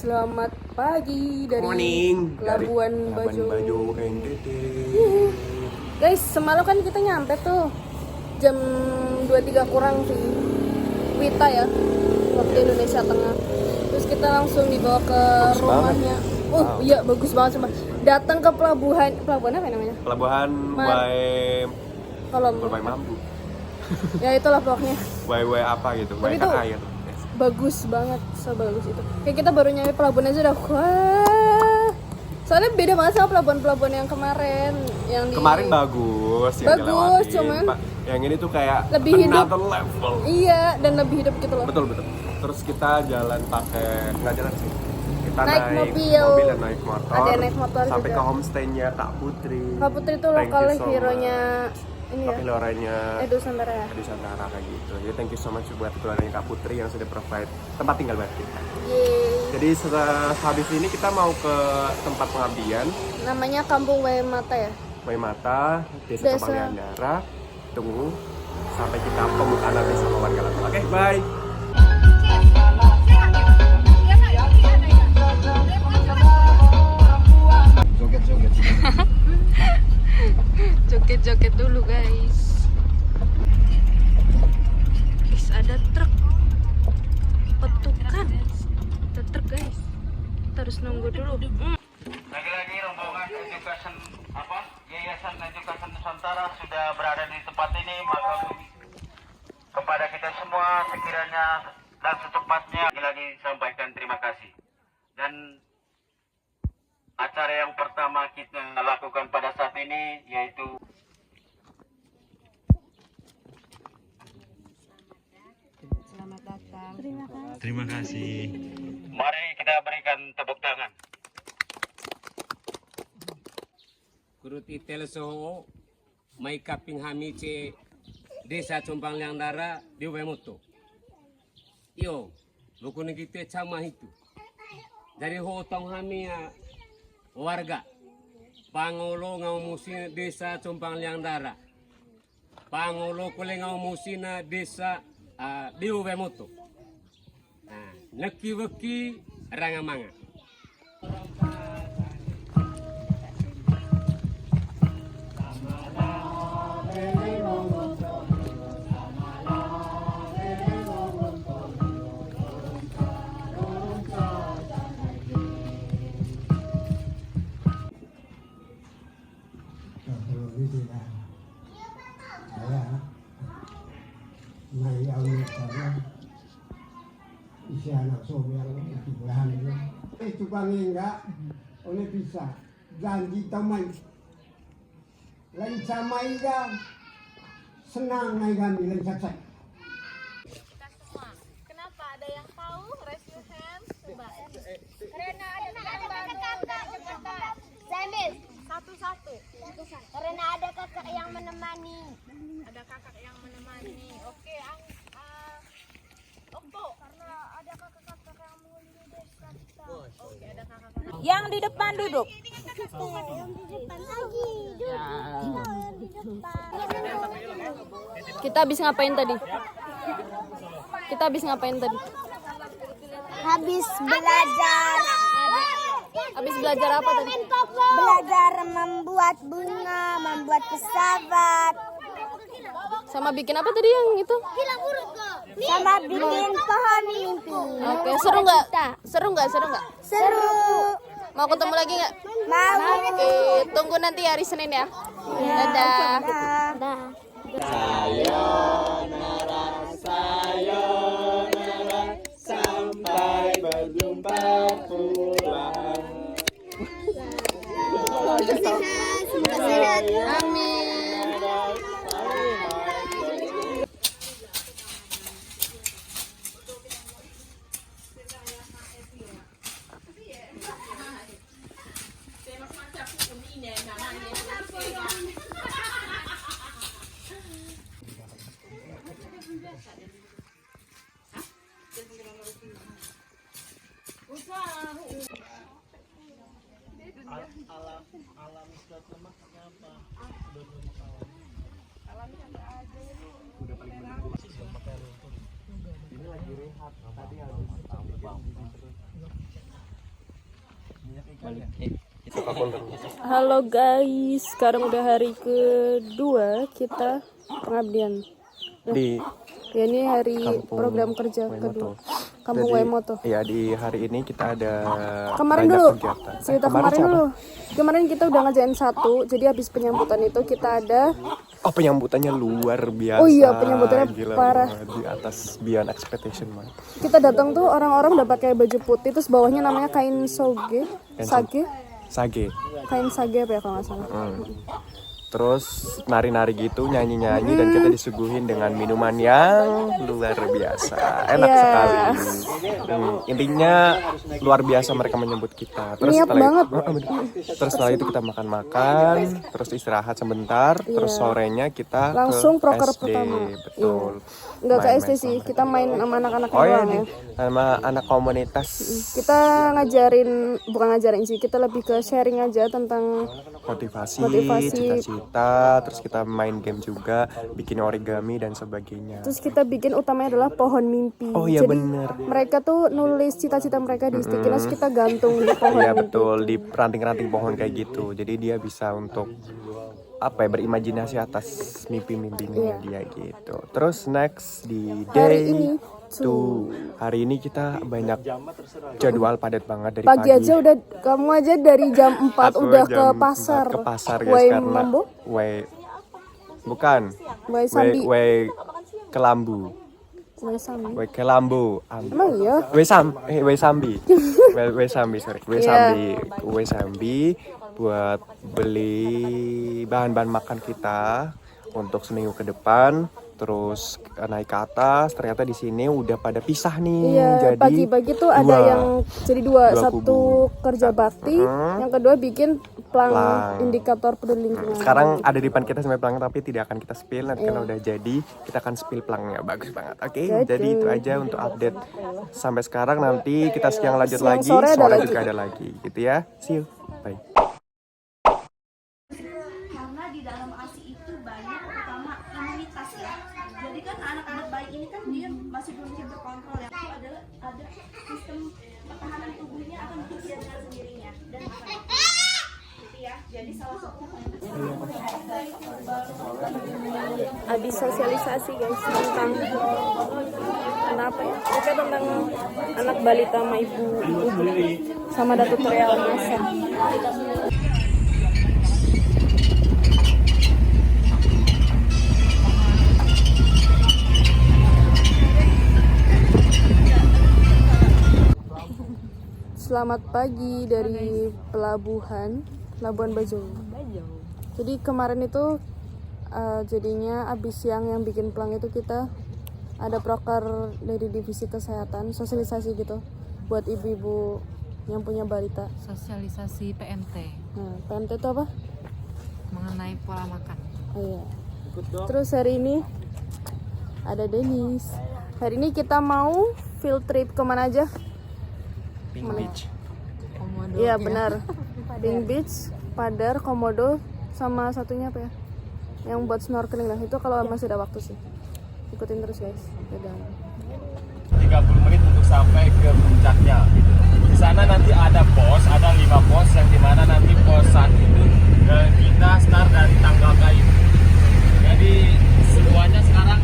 Selamat pagi dari Morning Labuan dari Bajo. Labuan Bajo NTT. Guys, semalam kan kita nyampe tuh jam 2.3 kurang sih Wita ya, waktu Indonesia Tengah. Terus kita langsung dibawa ke Bagus rumahnya. banget. Oh Wow. iya, bagus banget sumpah. Datang ke pelabuhan apa namanya? Pelabuhan Kolom. Wai Mambu. Ya itulah pokoknya. Wai apa gitu, Tapi Wai tuh air. bagus banget, sebagus itu. Kayak kita baru nyampe pelabuhan aja udah wah. Soalnya beda banget sama pelabuhan-pelabuhan yang kemarin, yang di Kemarin bagus yang Bagus, dilewatin. cuman yang ini tuh kayak lebih hidup. another level. Iya, dan lebih hidup gitu loh. Betul. Terus kita jalan nggak jalan sih. Kita Naik naik mobil dan naik motor. Ada yang naik motor sampai juga. ke homestay-nya Kak Putri. Kak Putri itu Thank lokal you so hero-nya much. ini ya. Lokal hero-nya Edu Santara ya. di Santara kayak gitu. Jadi thank you so much buat keluarganya Kak Putri yang sudah provide tempat tinggal buat kita. Yeay. Jadi setelah habis ini kita mau ke tempat pengabdian Namanya Kampung Waimata ya. Waimata, Desa Desa. Kembang Liandara. Tunggu sampai kita pembukaan nanti sama warga lokal. Oke, bye. Joget-joget dulu guys. Guys, ada truk petukan. Ada truk guys. Kita harus nunggu dulu. Lagi-lagi rombongan Yayasan Edukasi Nusantara sudah berada di tempat ini, maka kepada kita semua sekiranya dan secepatnya lagi sampaikan terima kasih. Dan acara yang pertama kita lakukan pada saat ini yaitu Selamat datang. Terima kasih. mari kita berikan tepuk tangan. Kuruti teleso mai kaping hami ce desa Compang Liandara di Wemoto. Iyo, bukan kita sama itu. Dari hotong hami ya warga Pangolo ngau musi desa Compang Liandara. Pangolo kule ngau musi na desa di Wemoto. Nah, neki-weki rangamanga. Này ông này isi anak sob yang dibelahan itu. Tukang enggak, oleh bisa janji teman. Lain sama iga senang naik kami lain cacat. Kita semua. Kenapa? Ada yang tahu? Raise your hand. Coba. Karena ada yang baru dari Jakarta. Semis. Satu-satu. Karena ada kakak yang menemani. Ada kakak yang menemani. Oke, Okto. Karena ada kakak-kakak yang mengunjungi desa kita. Oke, ada kakak-kakak. Yang di depan duduk. Yang di depan lagi. Yang di depan. Kita habis ngapain tadi? Habis belajar. Habis belajar apa tadi? Belajar membuat bunga, membuat pesawat, Sama bikin apa tadi yang itu? sama bikin pohon mimpi. Oke, seru nggak? Seru. Mau ketemu lagi nggak? Mau. Oke, tunggu nanti hari Senin ya. Dadah. Dah. Sampai berjumpa pulang. Semoga sehat. Amin. Halo guys, sekarang udah hari kedua kita pengabdian. Di Ya ini hari Kampung program kerja kedua. Kampung Jadi, Waimoto. Iya, di hari ini kita ada Kemarin banyak dulu, kegiatan. cerita kemarin siapa? dulu. Kemarin kita udah ngerjain satu, jadi habis penyambutan itu kita ada. Oh, penyambutannya luar biasa. Oh iya, penyambutannya Gila parah. banget, di atas beyond expectation man. Kita datang tuh orang-orang udah pakai baju putih, terus bawahnya namanya kain sage, Sage. kain sage apa ya kalau nggak salah. Terus nari-nari gitu, nyanyi-nyanyi dan kita disuguhin dengan minuman yang luar biasa. Enak Iya. sekali. Intinya luar biasa mereka menyambut kita. Terus Niat setelah banget. terus setelah itu kita makan-makan, terus istirahat sebentar, terus sorenya kita Langsung ke proker SD. pertama. Betul. Nggak ke Main-main SD sih, sama kita main sama anak-anak Oh iya doang ya. nih, sama anak komunitas. Kita bukan ngajarin sih, kita lebih ke sharing aja tentang Motivasi, Motivasi. cita-cita, terus kita main game juga, bikin origami dan sebagainya. terus kita bikin utamanya adalah pohon mimpi. Oh iya, Jadi bener. mereka tuh nulis cita-cita mereka di sticky, terus kita gantung di pohon Iya mimpi. betul, di ranting-ranting pohon kayak gitu. Jadi dia bisa untuk apa ya, berimajinasi atas mimpi-mimpinya dia gitu. Terus next di Iya. Hari day ini, 2. Hari ini kita banyak jadwal padat banget dari Pagi aja udah, kamu aja dari jam 4 Aku udah jam ke pasar. 4 ke pasar guys, Wai karena Mambo? bukan Wai Sambi. Wai Kelambu. Wai Sambi. Wai Kelambu. Emang iya? Wai Sambi. Wai Sambi, sorry. Wai Sambi buat beli bahan-bahan makan kita untuk seminggu ke depan. Terus naik ke atas, ternyata di sini udah pada pisah nih. Iya, Jadi pagi-pagi tuh ada dua. yang jadi dua, Dua satu kubu. kerja bakti, yang kedua bikin plang indikator peduli lingkungan. Sekarang ada di depan kita sampai pelang, tapi tidak akan kita spill nanti karena udah jadi, kita akan spill pelangnya. Bagus banget. Oke, jadi itu aja untuk update sampai sekarang. Nanti kita siang lanjut Siang, lagi, sore ada juga ada lagi gitu ya. See you. Bye. Karena di dalam ASI itu banyak terutama imunitas ya. Jadi kan anak-anak bayi ini kan dia masih belum bisa berkontrol ya. Itu adalah ada sistem pertahanan tubuhnya akan bekerja dengan sendirinya dan gitu ya. Jadi salah satu Habis sosialisasi guys tentang kenapa ya? Oke, tentang anak balita sama ibu sama Datuk Tutorial Masa. Selamat pagi dari Pelabuhan Bajo. Jadi kemarin itu jadinya abis siang yang bikin pelang itu kita ada proker dari divisi kesehatan, sosialisasi gitu buat ibu-ibu yang punya balita. Sosialisasi PMT Nah, PMT itu apa? mengenai pola makan. Oh iya. Terus hari ini ada Denis. Hari ini kita mau field trip kemana aja? Pink Beach. Komodo. Iya benar. Pink Beach, Padar, Komodo, sama satunya apa ya? Yang buat snorkeling lah. Itu kalau masih ada waktu sih. Ikutin terus guys. Dadah. 30 menit untuk sampai ke puncaknya gitu. Di sana nanti ada pos, ada 5 pos yang dimana nanti pos 1 itu kita start dari tanggal kayu. Jadi semuanya sekarang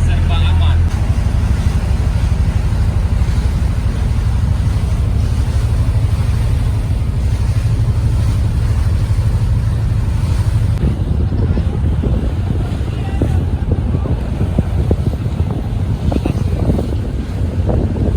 serba aman.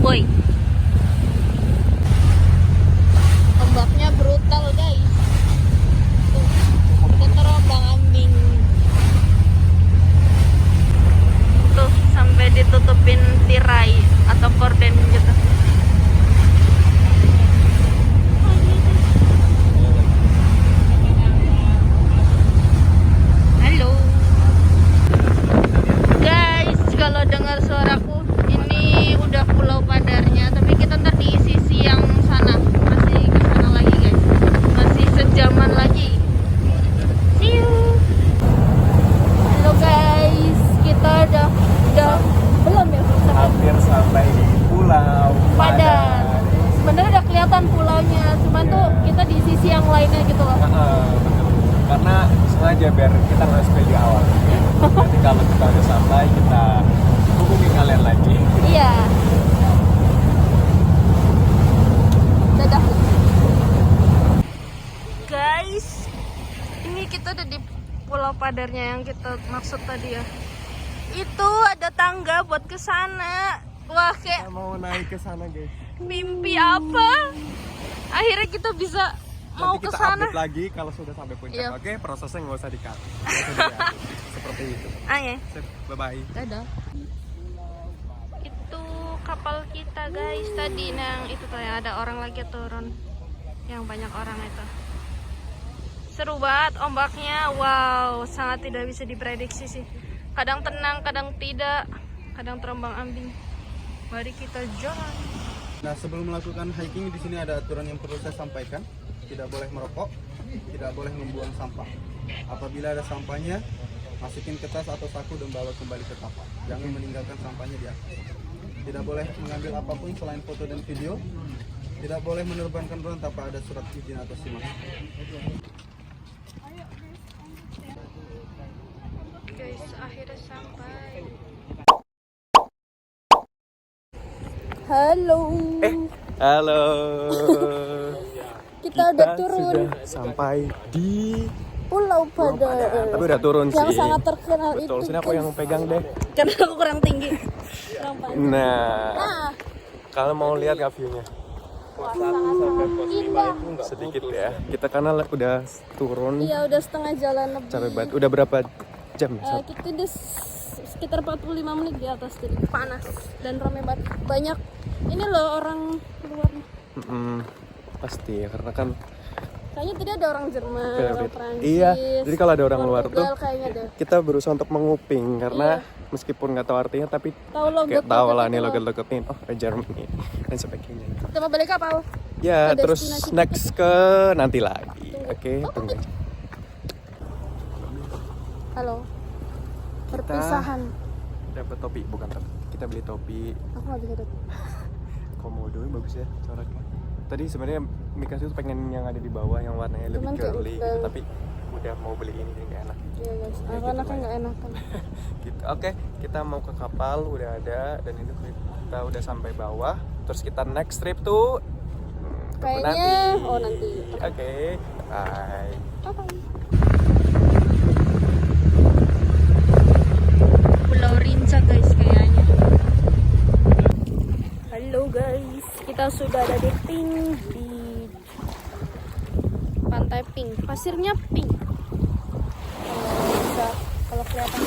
Boy. Ombaknya brutal guys. Tuh, kita terombang ambing. kelihatan pulaunya, cuman tuh kita di sisi yang lainnya gitu loh. Betul. Karena sengaja biar kita nggak spill di awal. Nanti kalau kita udah sampai kita hubungi kalian lagi. Iya. Dadah. Guys, ini kita udah di Pulau Padarnya yang kita maksud tadi ya. Itu ada tangga buat ke sana. Wah, kayak Kita mau naik ke sana, guys. mimpi apa? Akhirnya kita bisa mau Nanti ke kita sana. update lagi kalau sudah sampai puncak. Iya. Oke, prosesnya nggak usah di-cut. Nggak usah diedit. Seperti itu. Ayo. Sip, bye-bye. Dadah. Itu kapal kita guys tadi yang itu tuh yang ada orang lagi turun, yang banyak orang itu. Seru banget ombaknya, wow, sangat tidak bisa diprediksi sih. Kadang tenang, kadang tidak, kadang terombang-ambing. Mari kita jalan. Nah, sebelum melakukan hiking di sini ada aturan yang perlu saya sampaikan. Tidak boleh merokok, tidak boleh membuang sampah. Apabila ada sampahnya, masukin ke tas atau saku dan bawa kembali ke kapal. Jangan meninggalkan sampahnya di atas. Tidak boleh mengambil apapun selain foto dan video. Tidak boleh menerbangkan drone tanpa ada surat izin atau SIM. Guys, akhirnya sampai. Halo. Halo. Kita udah turun Sudah sampai di Pulau Padar. Tapi udah turun Yang sih. sangat terkenal Betul, itu. sini aku yang pegang deh. Karena aku kurang tinggi. Kurang panjang. Nah, Nah, kalian mau lihat nggak view-nya? indah. Sedikit ya. Kita karena udah turun. Iya, udah setengah jalan lebih. Capek banget. Udah berapa jam? Kita udah sekitar 45 menit di atas jadi panas dan ramai banget. Banyak ini loh orang luar. Pasti ya, karena kan Kayaknya tadi ada orang Jerman, Kayak orang gitu. Prancis. Iya, jadi kalau ada orang luar Portugal tuh, kayaknya deh. kita berusaha untuk menguping karena Iya. meskipun nggak tahu artinya tapi Tahu logo. kayak tahu lah nih logo-logonya, oh Germany dan sebagainya. Kita mau balik kapal. Ya, Ke terus destinasi next ke nanti lagi. Oke, tunggu aja. Halo. Perpisahan. Dapat topi, bukan topi. Kita beli topi Aku nggak bisa dapet. komodo, bagus ya coraknya. Tadi sebenarnya Mikasa tuh pengen yang ada di bawah yang warnanya lebih Cuman kayak girly udah- gitu, tapi udah mau beli ini jadi nggak enak. Iya guys, Ya, anak-anak gitu kan lah. nggak enakan. Gitu. Oke, kita mau ke kapal udah ada dan ini kita udah sampai bawah. Terus kita next trip tuh Kayaknya, oh nanti. Oke, bye. Bye-bye. Pulau Rinca guys kayaknya. Halo guys, kita sudah ada di Pink Beach. Pantai pink, pasirnya pink. Kalau bisa, kalau kelihatan.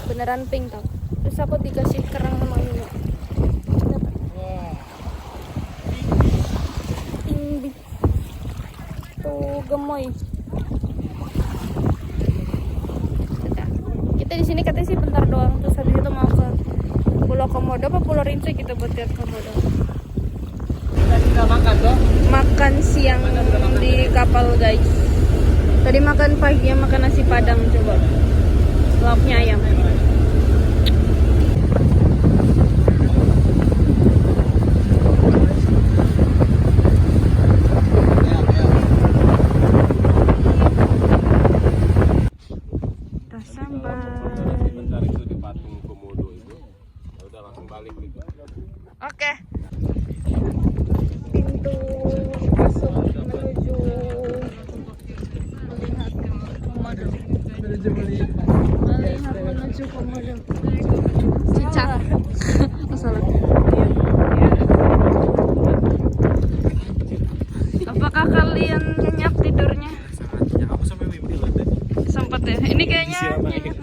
Beneran pink tau. Terus aku dikasih kerang sama Nino. Pink Beach. Tuh gemoy. Kita di sini katanya sih bentar doang, terus habis itu mau ke Pulau Komodo apa Pulau Rinca kita buat lihat Komodo. Kita makan tuh. Makan siang di kapal guys. Tadi makan paginya makan nasi padang, coba lauknya ayam. Udah sampai. Bentar itu di patung komodo itu. Ya udah langsung balik gitu. Oke. Pintu masuk menuju melihat komodo. Melihat menuju komodo. Cicak. Salah. Apakah kalian nyenyak tidurnya? Ya, aku sampai mimpi loh tadi. Sempat ya. Ini kayaknya Disiram aja. nyenyak.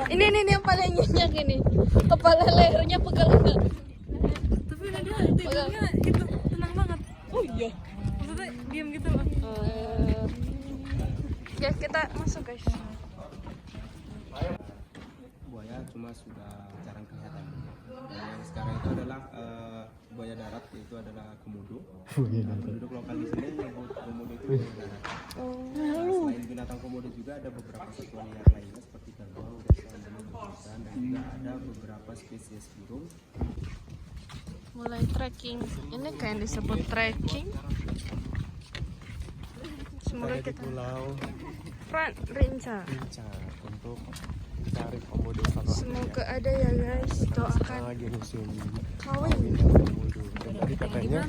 ini yang paling nyenyak ini. Kepala lehernya pegal enggak? Tapi dia tidurnya gitu tenang banget. Oh iya. Maksudnya diam gitu loh. Ya kita masuk guys. Buaya cuma sudah jarang kelihatan. Dan yang sekarang itu adalah buaya darat, yaitu adalah komodo. Nah, penduduk lokal di sini menyebut komodo itu buaya darat. Nah, selain binatang binatang komodo juga ada beberapa satwa liar lainnya seperti kerbau, rusa, dan juga ada beberapa spesies burung. Mulai trekking. Ini kayak yang disebut trekking. Semoga kita pulau Rinca. untuk cari komodo kalau Semoga ada ya guys. Doakan lagi musim kawin. komodo. Dan tadi katanya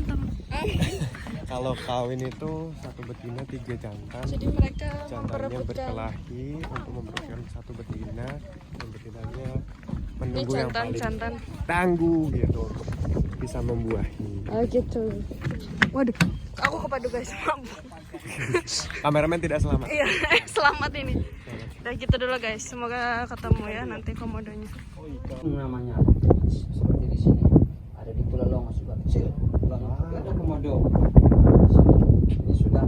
kalau kawin itu satu betina 3 jantan. Jadi mereka Jantannya memperebutkan. berkelahi untuk memperebutkan satu betina, dan betinanya Ini menunggu yang paling jantan. tangguh gitu untuk bisa membuahi. Oh gitu. Waduh, aku kepadu guys. Kameramen tidak selamat. Iya, selamat ini. Udah gitu dulu guys. Semoga ketemu ya nanti komodonya. Namanya seperti di sini ada di Pulau Longo juga kecil banget, ada komodo. Ini sudah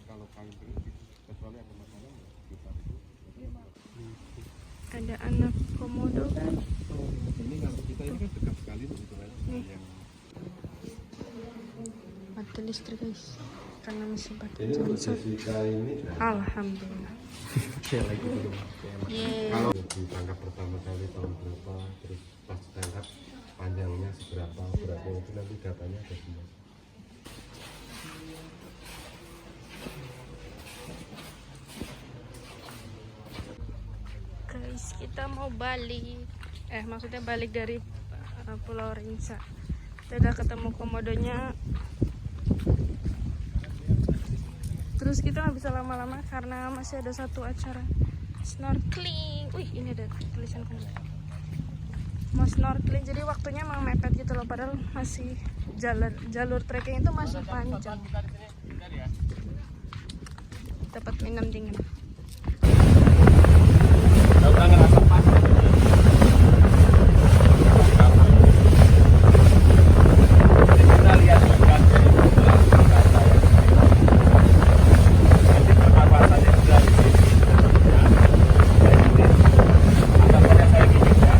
Kalau kawin dulu kecuali ada makanan kita Ada anak komodo kan. ini kalau kita ini kan dekat sekali begitu kan. Yang Mati listrik guys. Karena masih pakai ini untuk genset. Jessica ini Alhamdulillah. ya lagi belum. Yeay. Kalau ditangkap pertama kali tahun berapa, terus pas ditangkap panjangnya seberapa, beratnya itu nanti datanya ada semua. Guys, kita mau balik. Maksudnya balik dari Pulau Rinca. Kita udah ketemu komodonya. Terus kita nggak bisa lama-lama karena masih ada satu acara snorkeling. Wih, ini ada tulisan komodo. Mau snorkeling, jadi waktunya emang mepet gitu loh. Padahal masih jalur trekking itu masih panjang. Dapat minum dingin. Udah ngerasa pas. Kita lihat juga dari nanti pernapasannya juga di sini. Agak pada saya gini ya.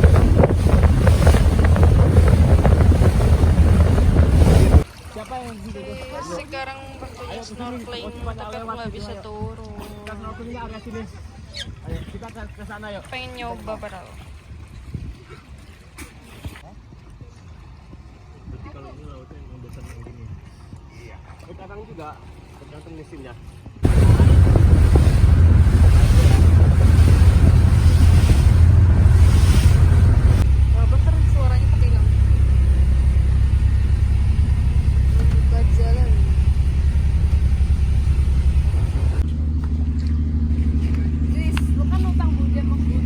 Sekarang waktunya snorkeling, tapi aku nggak bisa turun. Snorkelingnya area sini. Ayo kita ke sana yuk. Pengen nyoba padahal. Berarti kalau ini lautnya yang besar yang gini. Iya. Kadang juga tergantung mesinnya. Bentar suaranya ketinggalan. Membuka jalan. Guys, lu kan utang budi sama gue.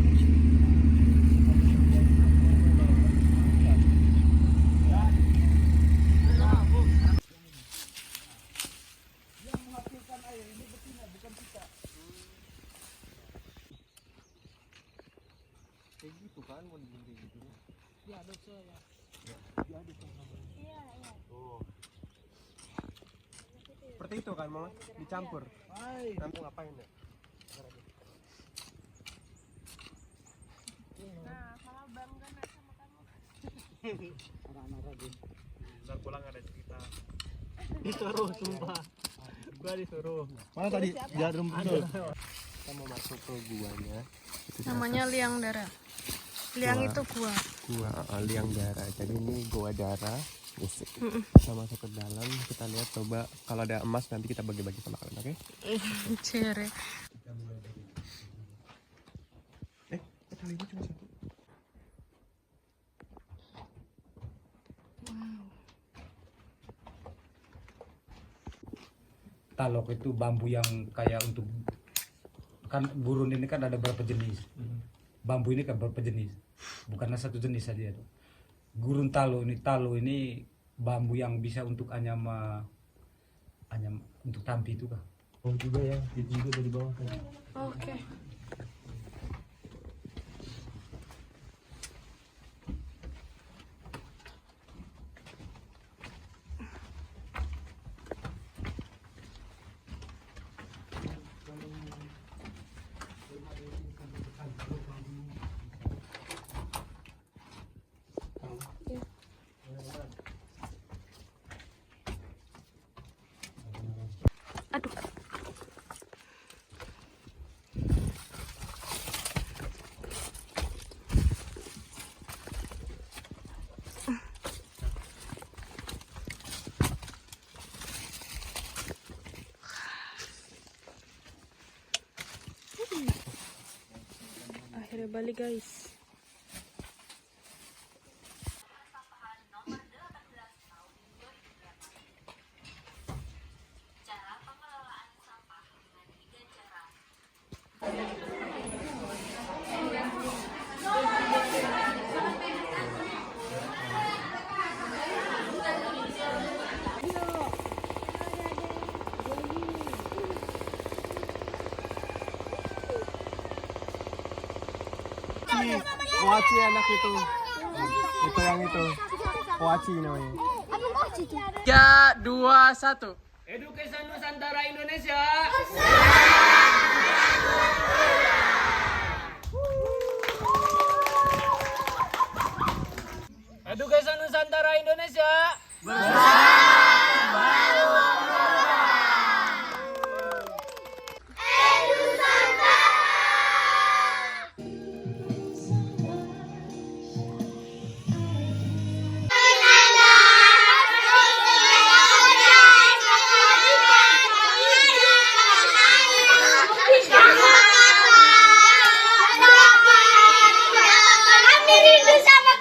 Kayak gitu kan mau dibikin gitu. Diaduk soalnya. Diaduk sama. Iya. Oh. Seperti itu kan Mama, dicampur. Nanti ngapain ya? Nah, kalau bangga nak sama kamu. Ntar pulang ada cerita. disuruh sumpah. Gua disuruh. Mana tadi jarum betul? Kita mau masuk ke guanya. Namanya Liang Dara. Liang Gua. itu gua. Gua Liang Dara. Jadi ini gua Dara. Musik. Kita masuk ke dalam, kita lihat coba kalau ada emas nanti kita bagi-bagi sama kalian, oke? Cere. Kali ini cuma satu. Talok itu bambu yang kayak untuk kan gurun ini kan ada berapa jenis. Bambu ini kan berapa jenis. Bukannya satu jenis saja itu. Gurun talo ini bambu yang bisa untuk anyam untuk tampi itu kah? Oh juga ya, itu juga dari bawah kan. Oke. Akhirnya balik guys. Poaci anak itu. Itu yang itu. Poaci namanya. 3, 2, 1. Edukasi Nusantara Indonesia. Edukasi Nusantara Indonesia. Kami rindu sama